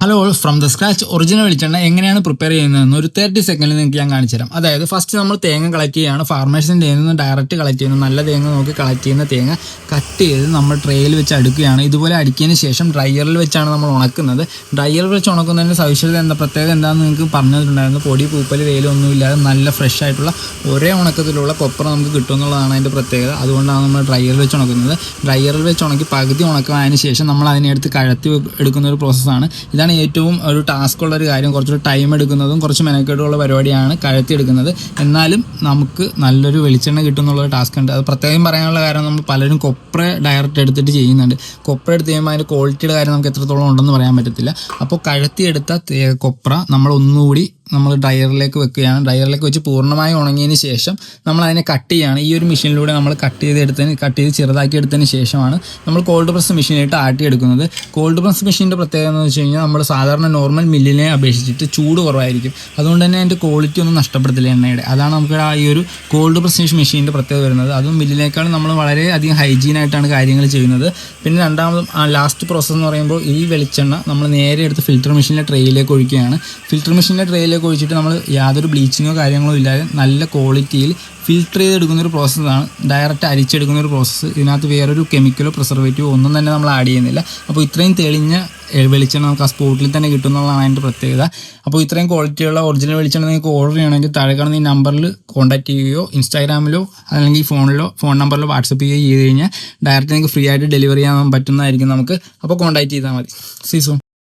Hello from the scratch original വെളിച്ചെണ്ണ എങ്ങനെയാണ് prepare ചെയ്യുന്നതെന്ന് ഒരു 30 സെക്കൻഡിൽ നിങ്ങൾക്ക് ഞാൻ കാണിച്ചു തരാം. അതായത് ഫസ്റ്റ് നമ്മൾ തേങ്ങ കളക്ട് ചെയ്യുകയാണ്. ഫാർമേഴ്സിൻ്റെ നിന്ന് ഡയറക്റ്റ് കളക്ട് ചെയ്യുന്ന നല്ല തേങ്ങ നോക്കി കളക്ട് ചെയ്യുന്ന തേങ്ങ കട്ട് ചെയ്ത് നമ്മൾ ട്രേയിൽ വെച്ച് അടുക്കുകയാണ്. ഇതുപോലെ അടുക്കിയതിന് ശേഷം ഡ്രയറിൽ വെച്ചാണ് നമ്മൾ ഉണക്കുന്നത്. ഡ്രയറിൽ വെച്ച് ഉണക്കുന്നതിൻ്റെ സവിശേഷത പ്രത്യേകത എന്താണെന്ന് നിങ്ങൾക്ക് പറഞ്ഞു തന്നിട്ടുണ്ടായിരുന്നു. പൊടി പൂപ്പൽ വെയിലൊന്നുമില്ലാതെ നല്ല ഫ്രഷ് ആയിട്ടുള്ള ഒരേ ഉണക്കത്തിലുള്ള കൊപ്ര നമുക്ക് കിട്ടുമെന്നുള്ളതാണ് അതിൻ്റെ പ്രത്യേകത. അതുകൊണ്ടാണ് നമ്മൾ ഡ്രയറിൽ വെച്ച് ഉണക്കുന്നത്. ഡ്രയറിൽ വെച്ച് ഉണക്കി പകുതി ഉണക്കമായതിനു ശേഷം നമ്മൾ അതിനെ എടുത്ത് കഴത്തി എടുക്കുന്ന ഒരു പ്രോസസ്സാണ്. ഇതാണ് ഏറ്റവും ഒരു ടാസ്ക് ഉള്ള ഒരു കാര്യം. കുറച്ചൊരു ടൈം എടുക്കുന്നതും കുറച്ച് മെനക്കേടുള്ള പരിപാടിയാണ് കഴത്തി എടുക്കുന്നത്. എന്നാലും നമുക്ക് നല്ലൊരു വെളിച്ചെണ്ണ കിട്ടുമെന്നുള്ളൊരു ടാസ്ക് ഉണ്ട്. അത് പ്രത്യേകം പറയാനുള്ള കാരണം നമ്മൾ പലരും കൊപ്ര ഡയറക്റ്റ് എടുത്തിട്ട് ചെയ്യുന്നുണ്ട്. കൊപ്ര എടുത്ത് ചെയ്യുമ്പോൾ അതിൻ്റെ ക്വാളിറ്റിയുടെ കാര്യം നമുക്ക് എത്രത്തോളം ഉണ്ടെന്ന് പറയാൻ പറ്റത്തില്ല. അപ്പോൾ കഴത്തി എടുത്ത കൊപ്ര നമ്മൾ ഒന്നുകൂടി നമ്മൾ ഡ്രയറിലേക്ക് വെക്കുകയാണ്. ഡ്രയറിലേക്ക് വെച്ച് പൂർണ്ണമായി ഉണങ്ങിയതിന് ശേഷം നമ്മൾ അതിനെ കട്ട് ചെയ്യുകയാണ്. ഈ ഒരു മെഷീനിലൂടെ നമ്മൾ കട്ട് ചെയ്ത് ചെറുതാക്കി എടുത്തതിന് ശേഷമാണ് നമ്മൾ കോൾഡ് പ്രസ് മെഷീനായിട്ട് ആട്ടിയെടുക്കുന്നത്. കോൾഡ് പ്രസ് മെഷീൻ്റെ പ്രത്യേകത എന്ന് വെച്ച് കഴിഞ്ഞാൽ നമ്മൾ സാധാരണ നോർമൽ മില്ലിനെ അപേക്ഷിച്ചിട്ട് ചൂട് കുറവായിരിക്കും. അതുകൊണ്ട് തന്നെ അതിൻ്റെ ക്വാളിറ്റി ഒന്നും നഷ്ടപ്പെടത്തില്ല എണ്ണയുടെ. അതാണ് നമുക്ക് ഈ ഒരു കോൾഡ് പ്രസ് മെഷീൻ്റെ പ്രത്യേകത വരുന്നത്. അതും മില്ലിനേക്കാളും നമ്മൾ വളരെയധികം ഹൈജീനായിട്ടാണ് കാര്യങ്ങൾ ചെയ്യുന്നത്. പിന്നെ രണ്ടാമതും ലാസ്റ്റ് പ്രോസസ്സ് എന്ന് പറയുമ്പോൾ ഈ വെളിച്ചെണ്ണ നമ്മൾ നേരെ എടുത്ത് ഫിൽറ്റർ മെഷീനിലെ ട്രേയിലേക്ക് ഒഴിക്കുകയാണ്. ഫിൽറ്റർ മെഷീനിലെ ട്രേയിലേക്ക് ഒഴിച്ചിട്ട് നമ്മൾ യാതൊരു ബ്ലീച്ചിങ്ങോ കാര്യങ്ങളോ ഇല്ലാതെ നല്ല ക്വാളിറ്റിയിൽ ഫിൽറ്റർ ചെയ്തെടുക്കുന്നൊരു പ്രോസസ്സാണ്. ഡയറക്റ്റ് അരിച്ചെടുക്കുന്ന ഒരു പ്രോസസ്സ്. ഇതിനകത്ത് വേറൊരു കെമിക്കലോ പ്രിസർവേറ്റീവോ ഒന്നും തന്നെ നമ്മൾ ആഡ് ചെയ്യുന്നില്ല. അപ്പോൾ ഇത്രയും തെളിഞ്ഞ വെളിച്ചെണ്ണ നമുക്ക് ആ സ്പോട്ടിൽ തന്നെ കിട്ടുമെന്നുള്ളതാണ് അതിൻ്റെ പ്രത്യേകത. അപ്പോൾ ഇത്രയും ക്വാളിറ്റിയുള്ള ഒറിജിനൽ വെളിച്ചെണ്ണ നിങ്ങൾക്ക് ഓർഡർ ചെയ്യണമെങ്കിൽ താഴെ കാണുന്ന ഈ നമ്പറിൽ കോൺടാക്ട് ചെയ്യുകയോ ഇൻസ്റ്റാഗ്രാമിലോ അല്ലെങ്കിൽ ഫോൺ നമ്പറിലോ വാട്സപ്പ് ചെയ്യുകയോ ചെയ്ത് കഴിഞ്ഞാൽ ഡയറക്റ്റ് നിങ്ങൾക്ക് ഫ്രീ ആയിട്ട് ഡെലിവറി ചെയ്യാൻ പറ്റുന്നതായിരിക്കും നമുക്ക്. അപ്പോൾ കോൺടാക്ട് ചെയ്താൽ മതി. See soon.